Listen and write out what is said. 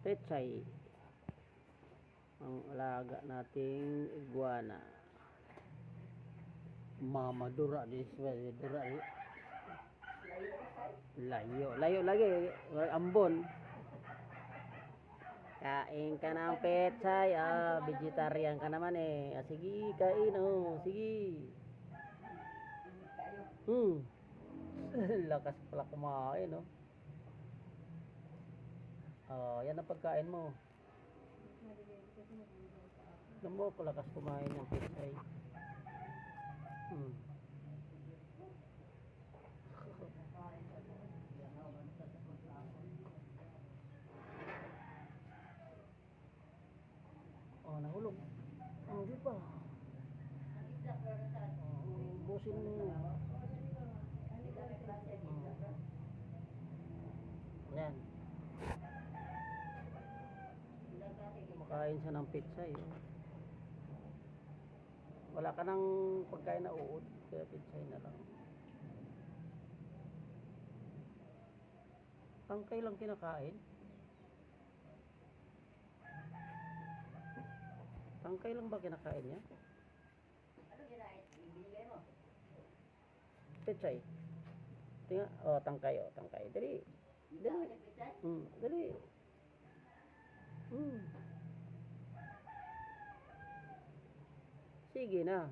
Pechay. Ang alaga nating iguana. Mama dura this way, dura. Layo lagi, ambon. Kain ka ng pechay, vegetarian ka naman eh. Sige, kain oh, sige. Lakas pala kumain oh. Yan ang pagkain mo. Alam mo ko lakas kumain ng pechay. Nahulog. Di pa. Busin mo. Yan. Kumakain siya ng pechay. Wala ka ng pagkain na uod, kaya pechay na lang. Tangkay lang kinakain. Tangkay lang ba kinakain niya? Ano kinain? Ibigay mo? Pechay. Tinga, tangkay, tangkay. Dali. Dali. Dali. Sige na.